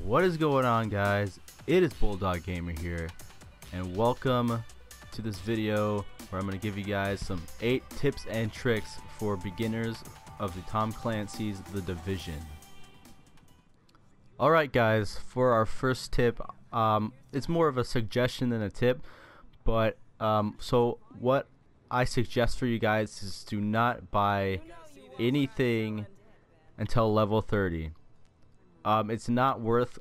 What is going on, guys? It is BullDog Gamer here, and welcome to this video where I'm going to give you guys some 8 tips and tricks for beginners of the Tom Clancy's The Division. Alright guys, for our first tip, it's more of a suggestion than a tip, but so what I suggest for you guys is do not buy anything until level 30. It's not worth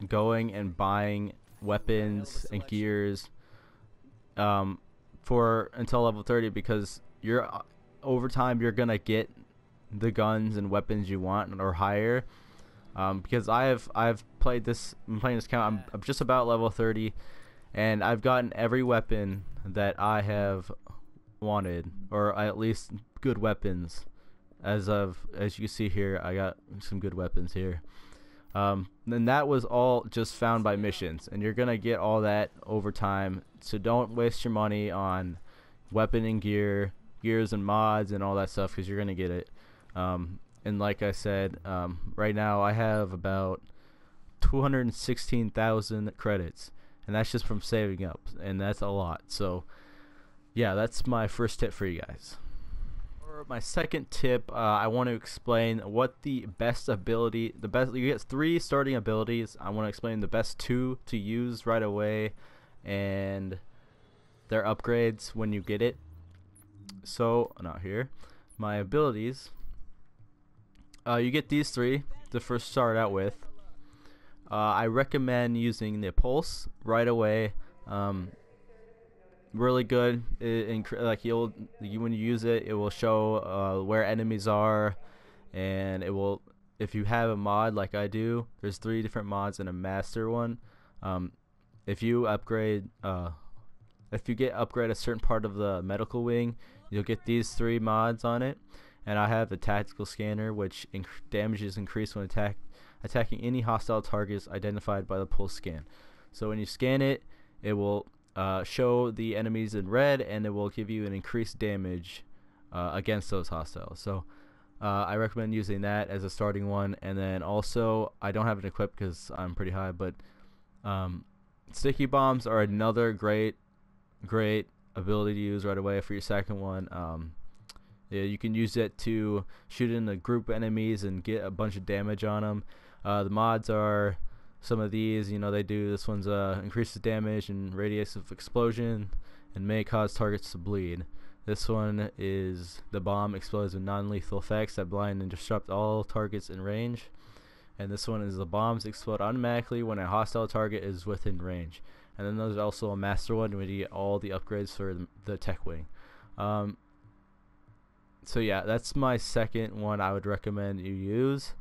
going and buying weapons and gears for until level 30, because over time you're gonna get the guns and weapons you want or higher. Because I've played this, I'm playing this count. I'm just about level 30, and I've gotten every weapon that I have wanted, or at least good weapons. As you can see here, I got some good weapons here. Then that was all just found by missions, and you're gonna get all that over time. So don't waste your money on weapon and gears and mods and all that stuff, because you're gonna get it. And like I said, right now I have about 216,000 credits, and that's just from saving up, and that's a lot. So yeah, that's my first tip for you guys. For my second tip, I want to explain what the best ability, you get 3 starting abilities. I want to explain the best 2 to use right away and their upgrades when you get it. So not here, my abilities. You get these 3 to first start out with. I recommend using the pulse right away. Really good. When you use it, it will show where enemies are, and it will, if you have a mod like I do, there's 3 different mods and a master one. If you upgrade a certain part of the medical wing, you'll get these 3 mods on it. And I have the tactical scanner, which damage is increased when attacking any hostile targets identified by the pulse scan. So when you scan it, it will show the enemies in red, and it will give you an increased damage against those hostiles. So I recommend using that as a starting one. And then also, I don't have it equipped because I'm pretty high, but sticky bombs are another great ability to use right away for your second one. Yeah, you can use it to shoot in the group enemies and get a bunch of damage on them. The mods are some of these. They do, this one's increases damage and radius of explosion and may cause targets to bleed. This one is the bomb explodes with non-lethal effects that blind and disrupt all targets in range. And this one is the bombs explode automatically when a hostile target is within range. And then there's also a master one where you get all the upgrades for the tech wing. So yeah, that's my second one I would recommend you use.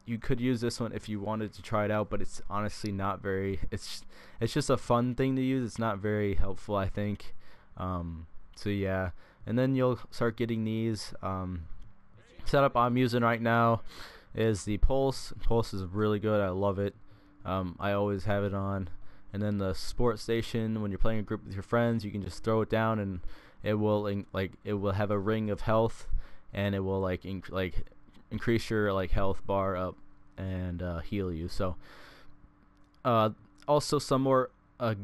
You could use this one if you wanted to try it out, but it's honestly not very, it's just a fun thing to use. It's not very helpful, I think. So yeah, and then you'll start getting these. Setup I'm using right now is the pulse. Pulse is really good. I love it. I always have it on. And then the sport station, when you're playing a group with your friends, you can just throw it down, and it will have a ring of health, and it will increase your health bar up and heal you. So also some more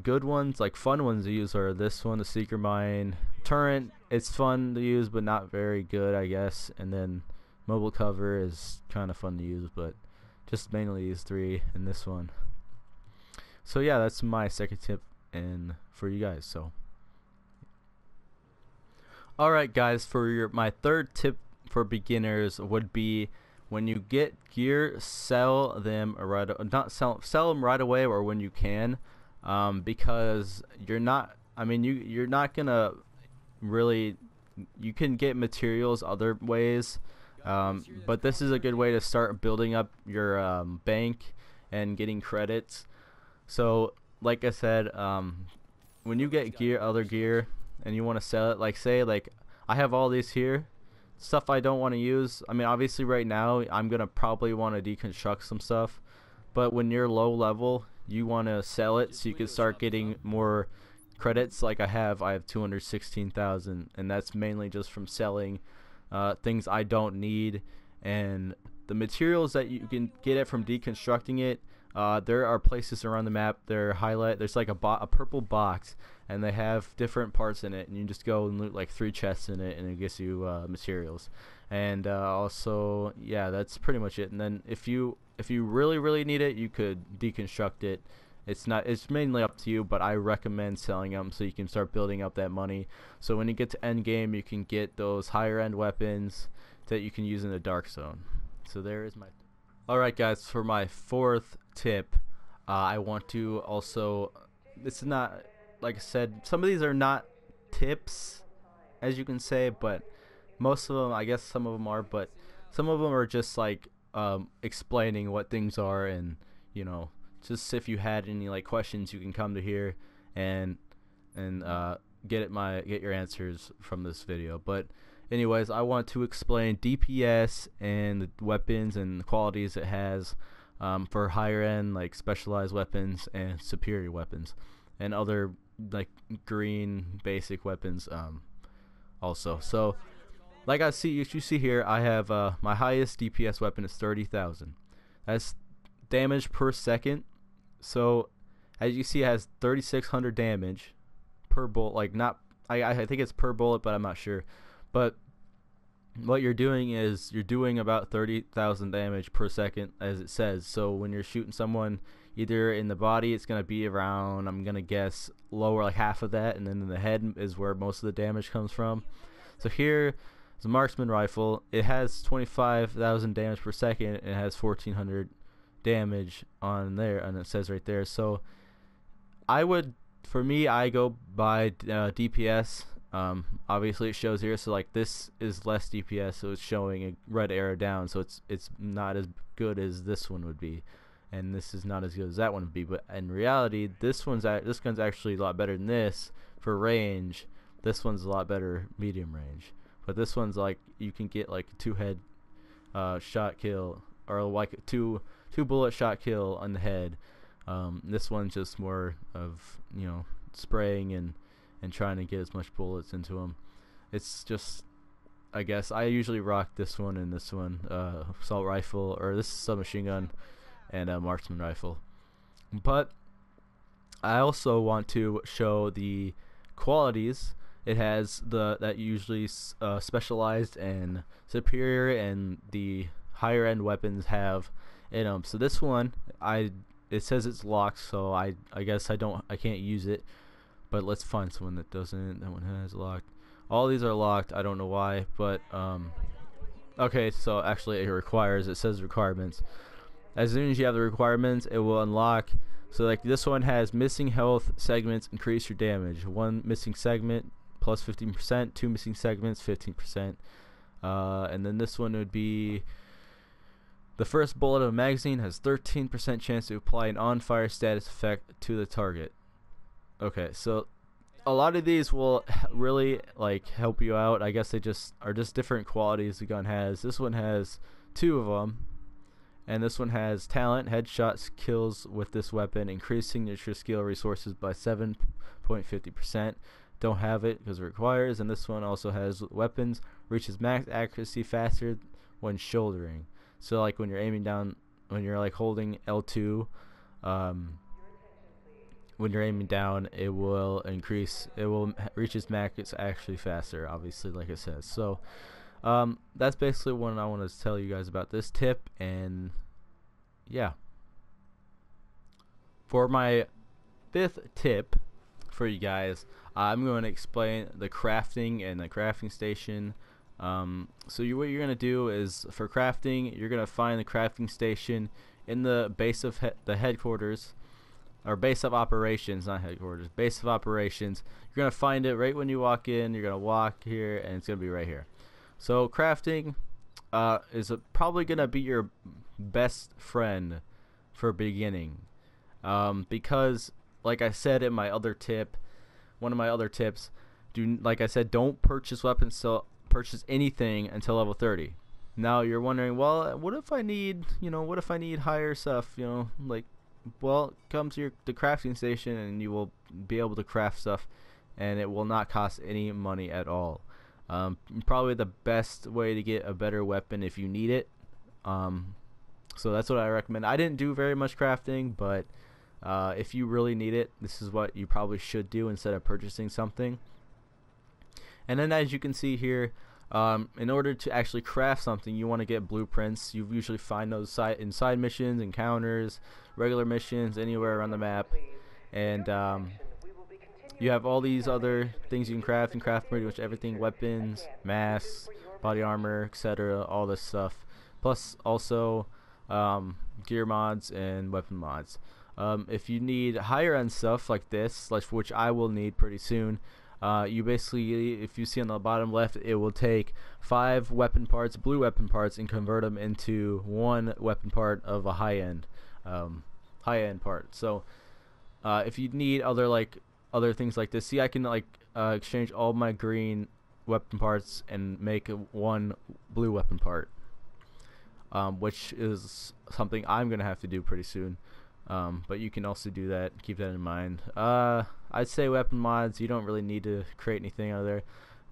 good ones, fun ones to use, are this one, the Seeker Mine Turret. It's fun to use but not very good, I guess. And then Mobile Cover is kind of fun to use, but just mainly these 3 and this one. So yeah, that's my second tip and for you guys. So alright guys, for my third tip for beginners would be, when you get gear, sell them right away, or when you can, because you're not gonna really, you can get materials other ways, but this is a good way to start building up your bank and getting credits. So like I said, when you get other gear and you want to sell it, say I have all these here, stuff I don't want to use. Obviously right now I'm gonna probably want to deconstruct some stuff, but when you're low level, you want to sell it so you can start getting more credits. I have 216,000, and that's mainly just from selling things I don't need and the materials that you can get it from deconstructing it, there are places around the map. There's like a purple box, and they have different parts in it, and you just go and loot like 3 chests in it, and it gives you materials. And also, yeah, that's pretty much it. And then if you really need it, you could deconstruct it. It's mainly up to you, but I recommend selling them so you can start building up that money. So when you get to end game, you can get those higher end weapons that you can use in the dark zone. So there is my. Alright guys, for my 4th tip, I want to also, it's not, like I said, some of these are not tips, as you can say, but most of them, I guess some of them are, but some of them are just like explaining what things are, and you know, just if you had any like questions, you can come to here and get your answers from this video. But anyways, I want to explain DPS and the weapons and the qualities it has for higher end, like specialized weapons and superior weapons, and other like green basic weapons also. So like you see here, I have my highest DPS weapon is 30,000. That's damage per second. So as you see, it has 3,600 damage per bullet. Like I think it's per bullet, but I'm not sure. But what you're doing is you're doing about 30,000 damage per second, as it says. So when you're shooting someone either in the body, it's gonna be around, I'm gonna guess, lower, like half of that, and then in the head is where most of the damage comes from. So here is a marksman rifle. It has 25,000 damage per second, and it has 1,400 damage on there, and it says right there. So for me, I go by DPS. Obviously it shows here, so like this is less DPS, so it's showing a red arrow down, so it's not as good as this one would be, and this is not as good as that one would be. But in reality, this gun's actually a lot better than this for range. This one's a lot better medium range, but this one's like you can get like a 2-head shot kill, or like a two bullet shot kill on the head. This one's just more of, you know, spraying and trying to get as much bullets into them. It's just, I guess I usually rock this one and this one, assault rifle, or this is submachine gun, and a marksman rifle. But I also want to show the qualities it has, that usually specialized and superior and the higher end weapons have in them. So this one, it says it's locked, so I guess I can't use it. But let's find someone that doesn't. That one has locked. All these are locked. I don't know why, but okay. So actually, it says requirements. As soon as you have the requirements, it will unlock. So like this one has missing health segments, increase your damage. 1 missing segment plus 15%. 2 missing segments, 15%. And then this one would be the first bullet of a magazine has 13% chance to apply an on-fire status effect to the target. Okay, so a lot of these will really like help you out. I guess they are just different qualities the gun has. This one has 2 of them, and this one has talent, headshots, kills with this weapon, increasing your skill resources by 7.50%. Don't have it because it requires. And this one also has weapons, reaches max accuracy faster when shouldering. So like when you're aiming down, when you're like holding L2, when you're aiming down, it will reach its max actually faster, obviously, like it says. So that's basically what I want to tell you guys about this tip. And yeah, for my 5th tip for you guys, I'm going to explain the crafting and the crafting station. So what you're going to do is, for crafting, you're going to find the crafting station in the base of the headquarters, or base of operations, not headquarters, base of operations. You're going to find it right when you walk in. You're going to walk here, and it's going to be right here. So crafting is probably going to be your best friend for beginning, because like I said in my other tip, one of my other tips, like I said, don't purchase weapons, so purchase anything until level 30. Now you're wondering, well, what if I need higher stuff, like, well, come to the crafting station and you will be able to craft stuff, and it will not cost any money at all. Probably the best way to get a better weapon if you need it, So that's what I recommend. I didn't do very much crafting, but if you really need it, this is what you probably should do instead of purchasing something. And then as you can see here, in order to actually craft something, you want to get blueprints. You usually find those in side missions, encounters, regular missions, anywhere around the map. And you have all these other things you can craft, and craft pretty much everything: weapons, masks, body armor, etc., all this stuff. Plus also gear mods and weapon mods. If you need higher end stuff like this, which I will need pretty soon, you basically, if you see on the bottom left, it will take 5 weapon parts, blue weapon parts, and convert them into 1 weapon part of a high end part. So if you need other things like this, see, I can exchange all my green weapon parts and make 1 blue weapon part, which is something I'm gonna have to do pretty soon. But you can also do that. Keep that in mind. I'd say weapon mods, you don't really need to create anything out of there.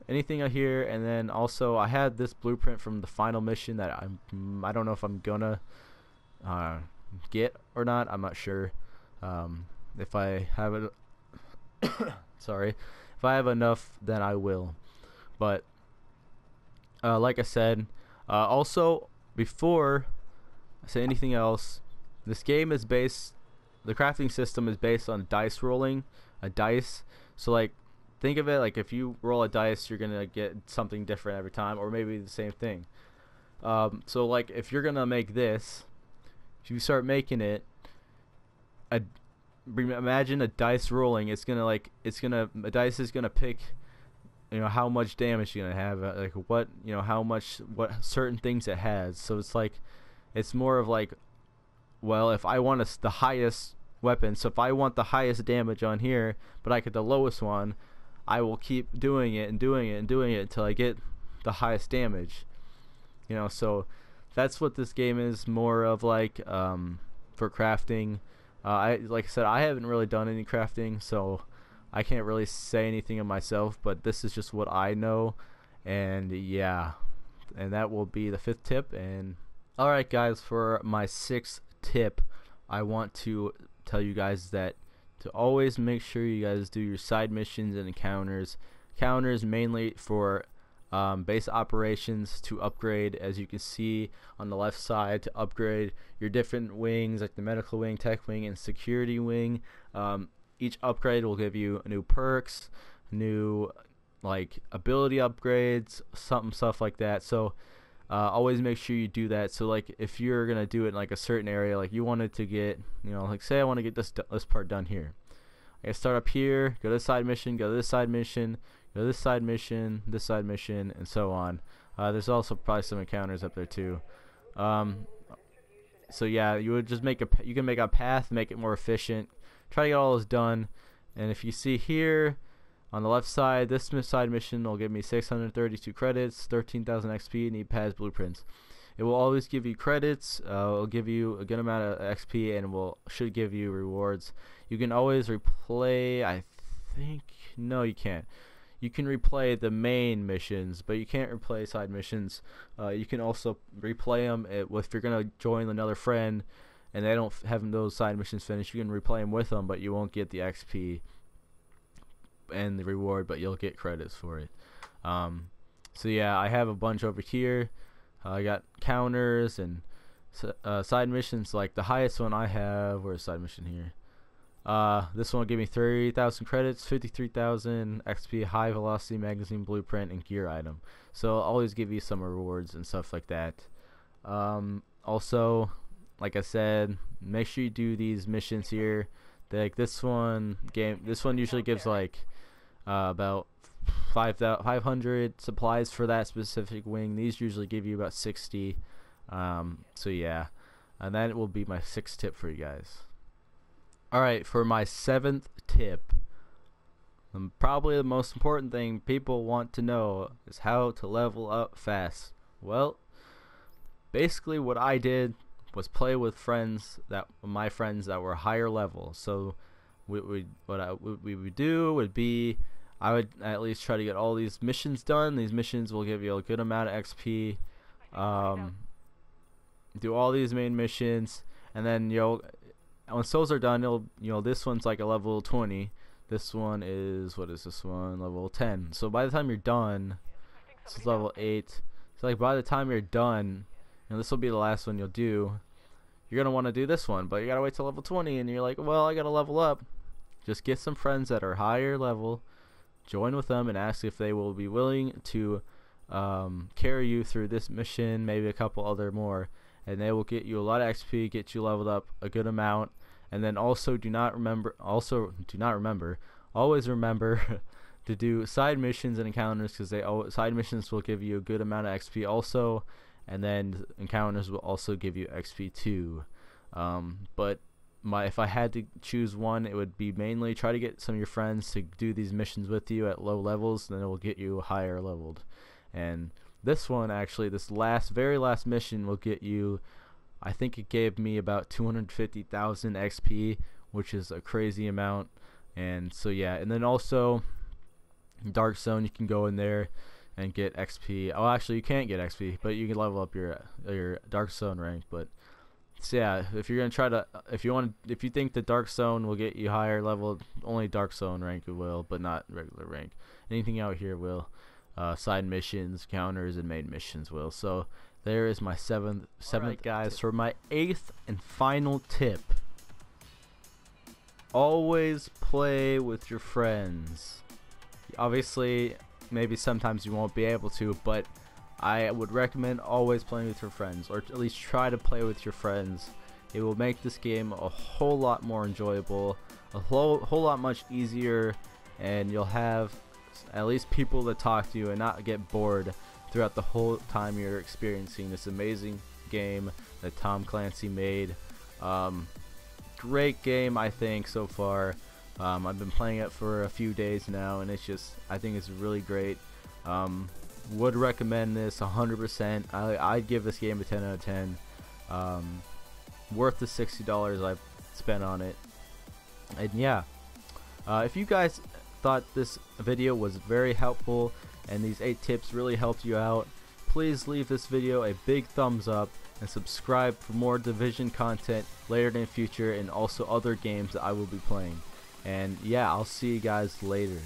Anything out here. And then also I had this blueprint from the final mission that I don't know if I'm gonna get or not. I'm not sure. If I have it sorry, if I have enough, then I will. But like I said, also before I say anything else, this game is based, the crafting system is based on dice rolling, a dice. So like, think of it like if you roll a dice, you're gonna get something different every time, or maybe the same thing. So like if you're gonna make this, if you start making it, imagine a dice rolling. It's gonna a dice is gonna pick, how much damage you're gonna have, like what what certain things it has. So it's like, it's more of like, well, if I want the highest weapon, so if I want the highest damage on here, but I get the lowest one, I will keep doing it and doing it and doing it until I get the highest damage. So that's what this game is more of, like, for crafting. Like I said, I haven't really done any crafting, so I can't really say anything of myself, but this is just what I know. And yeah, and that will be the 5th tip. And alright guys, for my 6th tip, I want to tell you guys that to always make sure you guys do your side missions and encounters mainly for base operations, to upgrade, as you can see on the left side, to upgrade your different wings, like the medical wing, tech wing, and security wing. Each upgrade will give you new perks, new ability upgrades, stuff like that. So always make sure you do that. So like if you're gonna do it in like a certain area, like you wanted to get, like say I want to get this part done here, I start up here, go to this side mission, go to this side mission, go to this side mission, this side mission, and so on. There's also probably some encounters up there too. So yeah, you would just you can make a path, make it more efficient, try to get all this done. And if you see here on the left side, this side mission will give me 632 credits, 13,000 XP, and E-Pads blueprints. It will always give you credits, it will give you a good amount of XP, and should give you rewards. You can always replay, no you can't. You can replay the main missions, but you can't replay side missions. You can also replay them if you're going to join another friend and they don't have those side missions finished. You can replay them with them, but you won't get the XP and the reward, but you'll get credits for it. So yeah, I have a bunch over here. I got counters and side missions. Like the highest one I have, where's side mission here? This one will give me 30,000 credits, 53,000 XP, high velocity magazine blueprint, and gear item. So I'll always give you some rewards and stuff like that. Also, like I said, make sure you do these missions here. Like this one usually gives like about 500 supplies for that specific wing. These usually give you about 60. So yeah, and that will be my 6th tip for you guys. Alright, for my 7th tip, probably the most important thing people want to know is how to level up fast. Well, basically what I did was play with my friends that were higher level. So what we would do would be, I would at least try to get all these missions done. These missions will give you a good amount of XP. do all these main missions, and then once those are done, this one's like a level 20. This one is, what is this one? Level 10. So by the time you're done, this is level 8. So like by the time you're done, this will be the last one you'll do. You're gonna want to do this one, but you gotta wait till level 20, and you're like, well, I gotta level up. Just get some friends that are higher level, join with them, and ask if they will be willing to carry you through this mission, maybe a couple other more, and they will get you a lot of XP, get you leveled up a good amount. And then also always remember to do side missions and encounters, because side missions will give you a good amount of XP also, and then encounters will also give you XP too. But if I had to choose one, it would be mainly try to get some of your friends to do these missions with you at low levels, and then it will get you higher leveled. And this one, actually, this very last mission will get you, I think it gave me about 250,000 XP, which is a crazy amount. And so yeah, and then also Dark Zone, you can go in there and get XP. Oh, actually you can't get XP, but you can level up your Dark Zone rank. But so yeah, if you're gonna try to, if you think the Dark Zone will get you higher level, only Dark Zone rank will, but not regular rank. Anything out here will. Side missions, counters, and main missions will. So there is my seventh guys. For my 8th and final tip, always play with your friends. Obviously, maybe sometimes you won't be able to, but I would recommend always playing with your friends, or at least try to play with your friends. It will make this game a whole lot more enjoyable, a whole lot much easier, and you'll have at least people to talk to you and not get bored throughout the whole time you're experiencing this amazing game that Tom Clancy made. Great game, I think, so far. I've been playing it for a few days now, and I think it's really great. Would recommend this 100%. I'd give this game a 10 out of 10. Worth the $60 I've spent on it. And yeah, if you guys thought this video was very helpful and these 8 tips really helped you out, please leave this video a big thumbs up and subscribe for more Division content later in the future, and also other games that I will be playing. And yeah, I'll see you guys later.